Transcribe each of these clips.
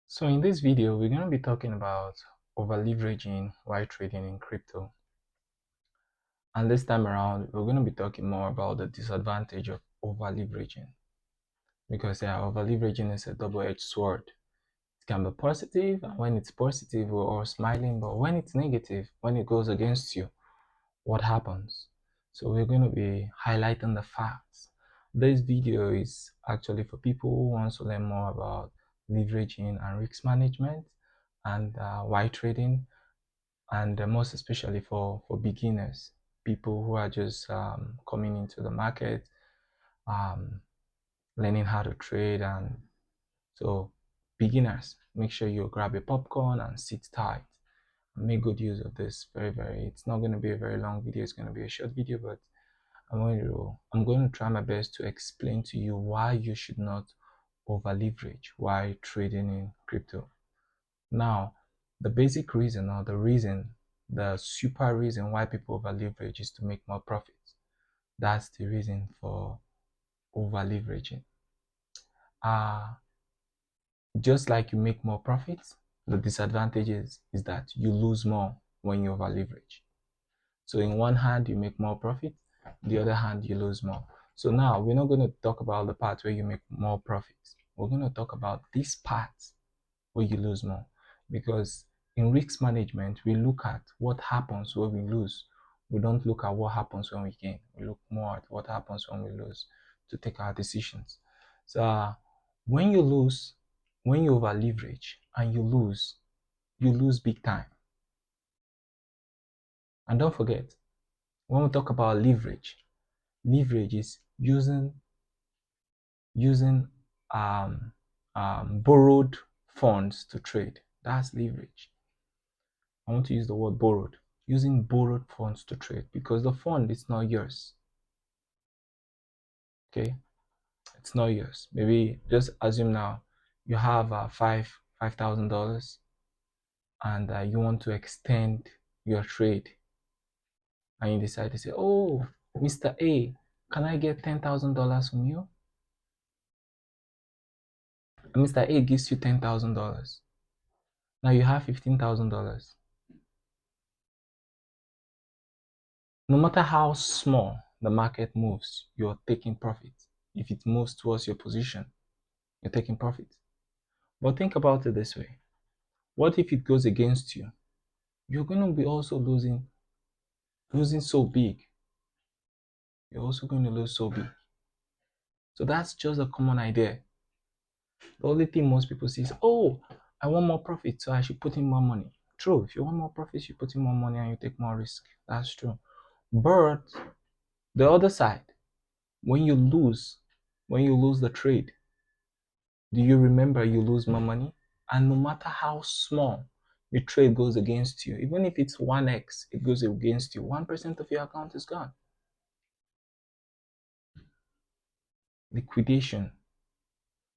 So in this video, we're going to be talking about over leveraging while trading in crypto. And this time around, we're going to be talking more about the disadvantage of over leveraging. Because over leveraging is a double-edged sword. It can be positive, and when it's positive, we're all smiling. But when it's negative, when it goes against you, what happens? So we're going to be highlighting the facts. This video is actually for people who want to learn more about leveraging and risk management and why trading, and most especially for beginners, people who are just coming into the market, um, learning how to trade. And so beginners, make sure you grab a popcorn and sit tight and make good use of this. It's not going to be a very long video, it's going to be a short video, but I'm going to try my best to explain to you why you should not over leverage while trading in crypto. Now, the basic reason, or the super reason why people over leverage is to make more profits. That's the reason for over leveraging. Just like you make more profits, the disadvantage is that you lose more when you over leverage. So in one hand, you make more profit, the other hand, you lose more. So now we're not going to talk about the part where you make more profits. We're going to talk about this part where you lose more. Because in risk management, we look at what happens when we lose. We don't look at what happens when we gain. We look more at what happens when we lose to take our decisions. So when you lose, when you over leverage and you lose big time. And don't forget, when we talk about leverage is using borrowed funds to trade. That's leverage. I want to use the word borrowed. Using borrowed funds to trade, because the fund is not yours. Okay, it's not yours. Maybe just assume now you have $5,000 and you want to extend your trade, and you decide to say, "Oh, Mr. A, can I get $10,000 from you?" And Mr. A gives you $10,000. Now you have $15,000. No matter how small the market moves, you're taking profit. If it moves towards your position, you're taking profit. But think about it this way. What if it goes against you? You're going to be also losing so big. You're also going to lose so big. So that's just a common idea. The only thing most people see is, oh, I want more profit, so I should put in more money. True, if you want more profit, you put in more money and you take more risk. That's true. But the other side, when you lose the trade, do you remember you lose more money? And no matter how small the trade goes against you, even if it's 1x, it goes against you, 1% of your account is gone. Liquidation.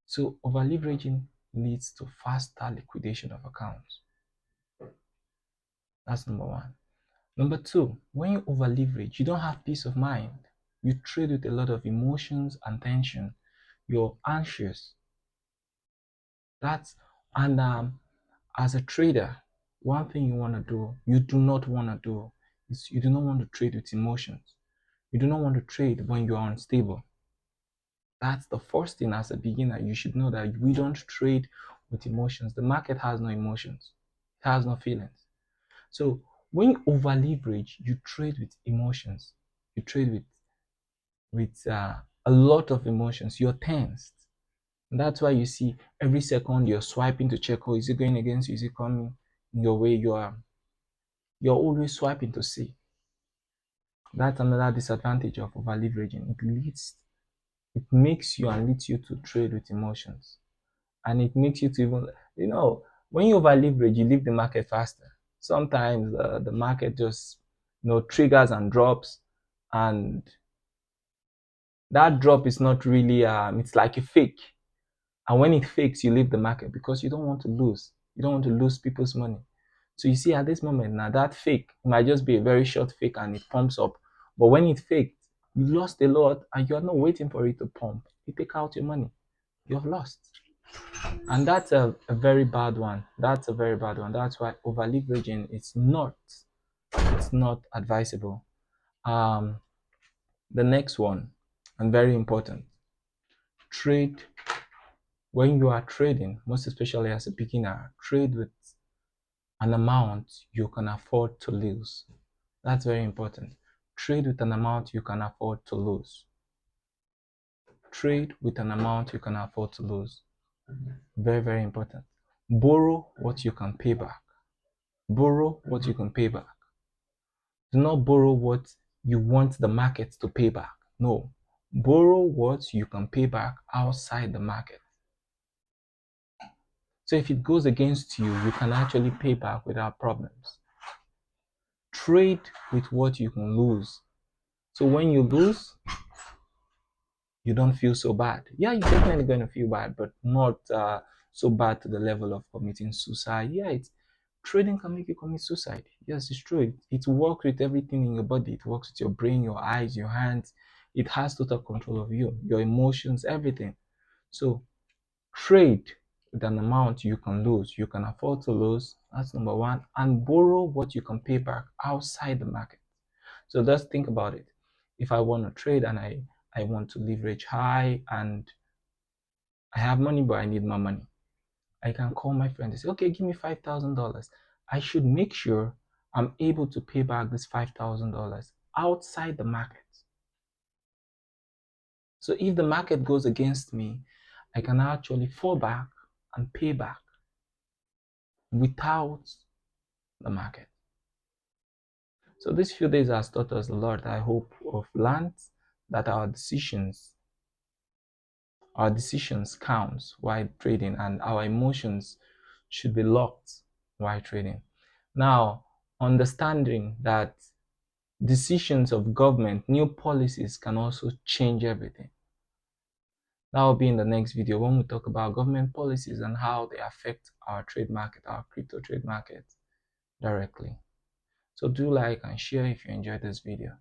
So over leveraging leads to faster liquidation of accounts. That's number one. Number two, when you over leverage, you don't have peace of mind. You trade with a lot of emotions and tension. You're anxious. As a trader, one thing you do not want to do is you do not want to trade with emotions. You do not want to trade when you are unstable. That's the first thing. As a beginner, you should know that we don't trade with emotions. The market has no emotions. It has no feelings. So when you over leverage, you trade with emotions. You trade with a lot of emotions. You're tensed. And that's why you see every second you're swiping to check, oh, is it going against you? Is it coming your way? You're always swiping to see. That's another disadvantage of over leveraging. It makes you and leads you to trade with emotions. And it makes you to even, when you over leverage, you leave the market faster. Sometimes the market just, triggers and drops, and that drop is not really, it's like a fake. And when it fakes, you leave the market because you don't want to lose. You don't want to lose people's money. So you see, at this moment now, that fake might just be a very short fake and it pumps up. But when it faked, you lost a lot and you're not waiting for it to pump. You take out your money. You've lost. And that's a very bad one. That's a very bad one. That's why over leveraging it's not advisable. Um, the next one, and very important, trade. When you are trading, most especially as a beginner, trade with an amount you can afford to lose. That's very important. Trade with an amount you can afford to lose. Trade with an amount you can afford to lose. Very, very important. Borrow what you can pay back. Borrow what you can pay back. Do not borrow what you want the market to pay back. No. Borrow what you can pay back outside the market. So if it goes against you, you can actually pay back without problems. Trade with what you can lose. So when you lose, you don't feel so bad. Yeah, you're definitely going to feel bad, but not so bad to the level of committing suicide. Yeah, trading can make you commit suicide. Yes, it's true. It works with everything in your body. It works with your brain, your eyes, your hands. It has total control of you, your emotions, everything. So trade with an amount you can lose, you can afford to lose. That's number one. And borrow what you can pay back outside the market. So just think about it. If I want to trade and I want to leverage high and I have money, but I need more money, I can call my friend and say, okay, give me $5,000. I should make sure I'm able to pay back this $5,000 outside the market. So if the market goes against me, I can actually fall back and pay back without the market. So these few days has taught us a lot. I hope of learned that our decisions counts while trading, and our emotions should be locked while trading. Now, understanding that decisions of government, new policies can also change everything. That will be in the next video when we talk about government policies and how they affect our trade market, our crypto trade market directly. So do like and share if you enjoyed this video.